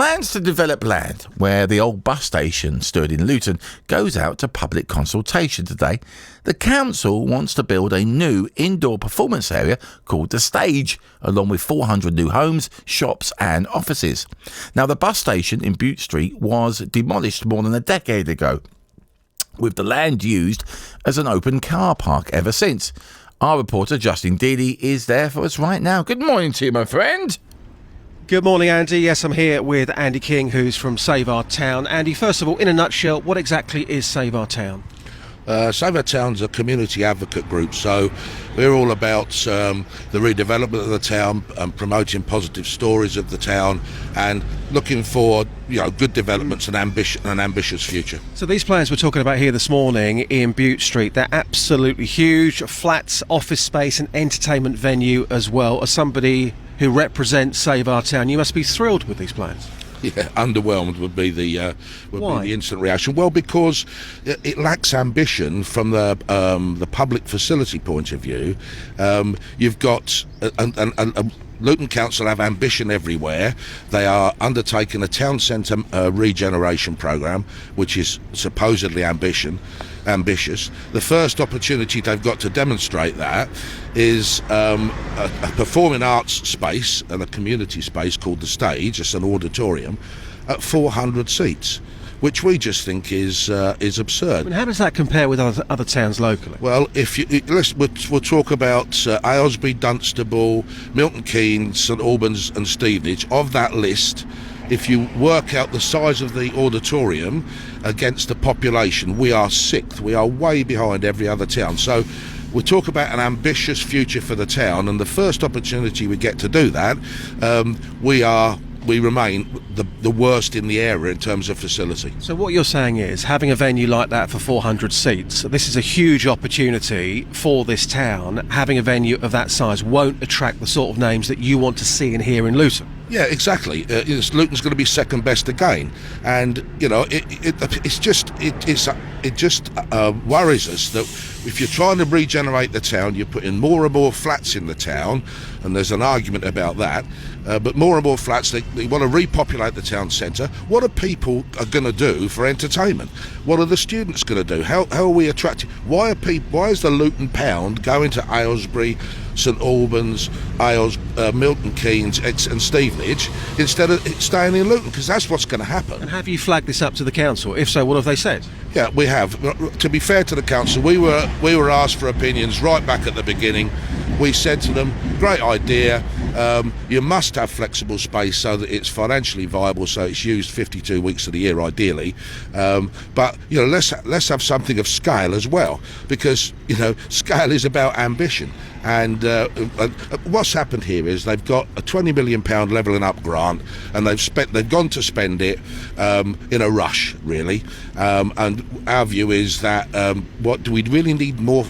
Plans to develop land where the old bus station stood in Luton goes out to public consultation today. The council wants to build a new indoor performance area called The Stage, along with 400 new homes, shops and offices. Now, the bus station in Bute Street was demolished more than a decade ago, with the land used as an open car park ever since. Our reporter, Justin Dealey, is there for us right now. Good morning to you, my friend. Good morning, Andy. Yes, I'm here with Andy King, who's from Save Our Town. Andy, first of all, in a nutshell, what exactly is Save Our Town? Save Our Town's a community advocate group, so we're all about the redevelopment of the town and promoting positive stories of the town and looking for good developments and an ambitious future. So these plans we're talking about here this morning in Bute Street, they're absolutely huge. Flats, office space and entertainment venue as well. As somebody who represents Save Our Town, you must be thrilled with these plans. Yeah, underwhelmed would be the instant reaction. Well, because it lacks ambition from the public facility point of view. You've got Luton Council have ambition everywhere. They are undertaking a town centre regeneration programme, which is supposedly ambitious. The first opportunity they've got to demonstrate that is a performing arts space and a community space called The Stage. It's an auditorium at 400 seats, which we just think is absurd. I mean, how does that compare with other towns locally? Well, we'll talk about Aylesbury, Dunstable, Milton Keynes, St Albans and Stevenage. Of that list, if you work out the size of the auditorium against the population, we are sixth. We are way behind every other town. So we talk about an ambitious future for the town, and the first opportunity we get to do that, we remain the worst in the area in terms of facility. So what you're saying is, having a venue like that for 400 seats, this is a huge opportunity for this town. Having a venue of that size won't attract the sort of names that you want to see and hear in Luton. Yeah, exactly. Luton's going to be second best again, and it just worries us that if you're trying to regenerate the town, you're putting more and more flats in the town, and there's an argument about that. But more and more flats, they want to repopulate the town centre. What are people going to do for entertainment? What are the students going to do? How are we attracting? Why is the Luton Pound going to Aylesbury, St Albans, Milton Keynes and Stevenage instead of staying in Luton? Because that's what's going to happen. And have you flagged this up to the council? If so, what have they said? Yeah, we have. To be fair to the council, we were asked for opinions right back at the beginning. We said to them, great idea. You must have flexible space so that it's financially viable, so it's used 52 weeks of the year ideally. But let's have something of scale as well, because scale is about ambition. And what's happened here is they've got a £20 million levelling up grant, and they've gone to spend it in a rush, really. And our view is that what do we really need more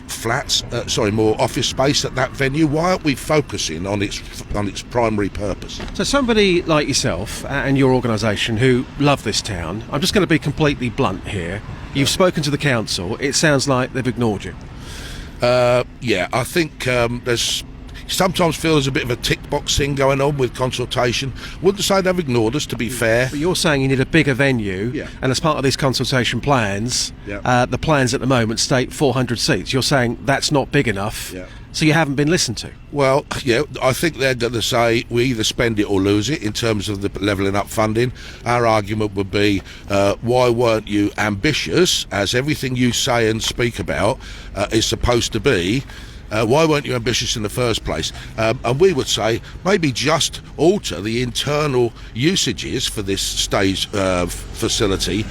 more office space at that venue? Why aren't we focusing on its primary purpose? So somebody like yourself and your organisation who love this town, I'm just going to be completely blunt here. You've spoken to the council. It sounds like they've ignored you. Yeah, I think there's sometimes feel there's a bit of a tick box thing going on with consultation. Wouldn't say they've ignored us, to be fair. But you're saying you need a bigger venue, yeah. And as part of these consultation plans, yeah. The plans at the moment state 400 seats. You're saying that's not big enough, yeah. So you haven't been listened to. Well, yeah, I think they're going to say we either spend it or lose it in terms of the levelling up funding. Our argument would be, why weren't you ambitious, as everything you say and speak about is supposed to be? Why weren't you ambitious in the first place? And we would say maybe just alter the internal usages for this stage facility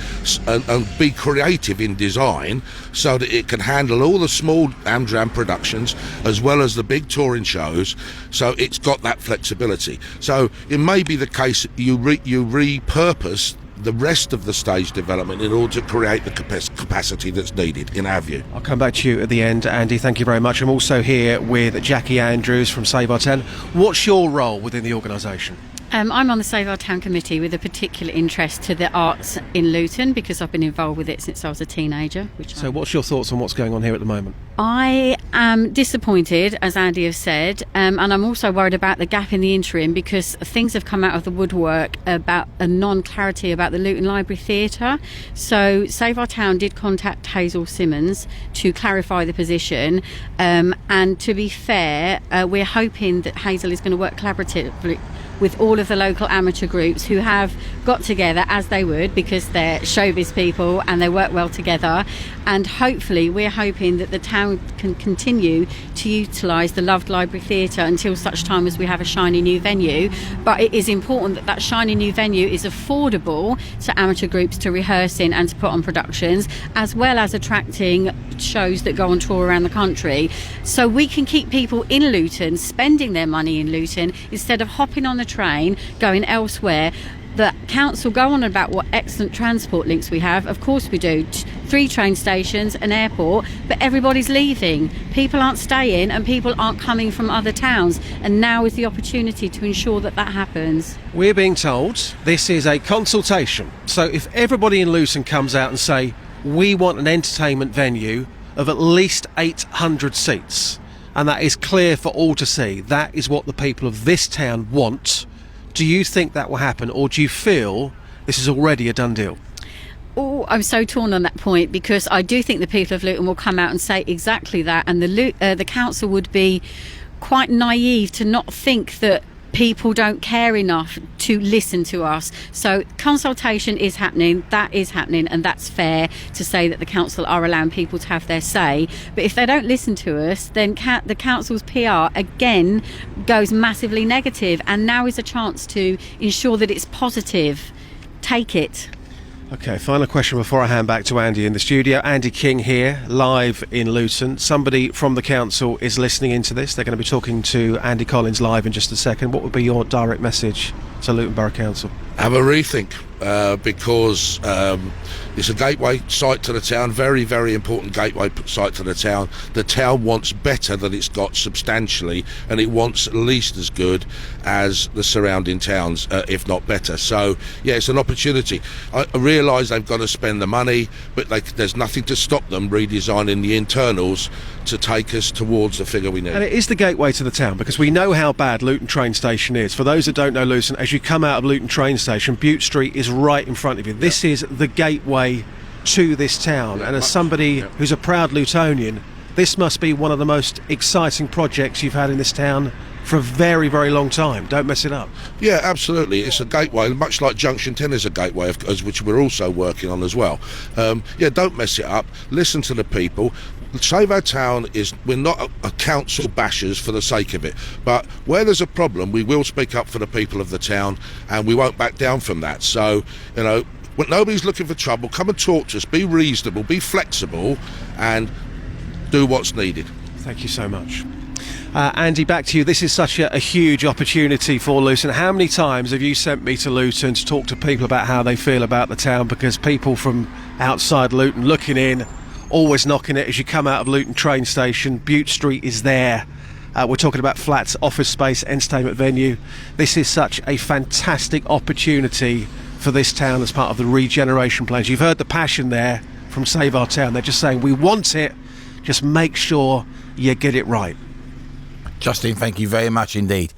and be creative in design so that it can handle all the small Amdram productions as well as the big touring shows, so it's got that flexibility. So it may be the case you repurpose the rest of the stage development in order to create the capacity that's needed, in our view. I'll come back to you at the end, Andy. Thank you very much. I'm also here with Jackie Andrews from Save Our Town. What's your role within the organisation? I'm on the Save Our Town committee with a particular interest to the arts in Luton because I've been involved with it since I was a teenager. So what's your thoughts on what's going on here at the moment? I am disappointed, as Andy has said, and I'm also worried about the gap in the interim because things have come out of the woodwork about a non-clarity about the Luton Library Theatre. So Save Our Town did contact Hazel Simmons to clarify the position, and to be fair, we're hoping that Hazel is going to work collaboratively with all of the local amateur groups who have got together, as they would, because they're showbiz people and they work well together, and hopefully we're hoping that the town can continue to utilise the loved library theatre until such time as we have a shiny new venue. But it is important that that shiny new venue is affordable to amateur groups to rehearse in and to put on productions, as well as attracting shows that go on tour around the country, so we can keep people in Luton spending their money in Luton instead of hopping on the train going elsewhere. The council go on about what excellent transport links we have. Of course we do. 3 train stations, an airport, but everybody's leaving. People aren't staying and people aren't coming from other towns, and now is the opportunity to ensure that that happens. We're being told this is a consultation, so if everybody in Luton comes out and say we want an entertainment venue of at least 800 seats, and that is clear for all to see, that is what the people of this town want, do you think that will happen, or do you feel this is already a done deal? Oh, I'm so torn on that point, because I do think the people of Luton will come out and say exactly that, and the council would be quite naive to not think that people don't care enough to listen to us. So consultation is happening, that is happening, and that's fair to say that the council are allowing people to have their say. But if they don't listen to us, then the council's PR again goes massively negative, and now is a chance to ensure that it's positive. Take it. Okay, final question before I hand back to Andy in the studio. Andy King here, live in Luton. Somebody from the council is listening into this. They're going to be talking to Andy Collins live in just a second. What would be your direct message to Luton Borough Council? Have a rethink, because it's a gateway site to the town, very, very important gateway site to the town. The town wants better than it's got substantially, and it wants at least as good as the surrounding towns, if not better. So, yeah, it's an opportunity. I realise they've got to spend the money, but there's nothing to stop them redesigning the internals to take us towards the figure we need. And it is the gateway to the town, because we know how bad Luton train station is. For those that don't know Luton, as you come out of Luton train station, Bute Street is right in front of you. This is the gateway to this town, and as somebody who's a proud Lutonian, this must be one of the most exciting projects you've had in this town for a very, very long time. Don't mess it up. Yeah, absolutely. It's a gateway, much like Junction 10 is a gateway, which we're also working on as well. Yeah, don't mess it up. Listen to the people. Save Our Town we're not a council bashers for the sake of it, but where there's a problem, we will speak up for the people of the town, and we won't back down from that. So, when nobody's looking for trouble, come and talk to us, be reasonable, be flexible, and do what's needed. Thank you so much. Andy, back to you. This is such a huge opportunity for Luton. How many times have you sent me to Luton to talk to people about how they feel about the town? Because people from outside Luton looking in, always knocking it as you come out of Luton train station. Bute Street is there. We're talking about flats, office space, entertainment venue. This is such a fantastic opportunity for this town as part of the regeneration plans. You've heard the passion there from Save Our Town. They're just saying, we want it, just make sure you get it right. Justin, thank you very much indeed.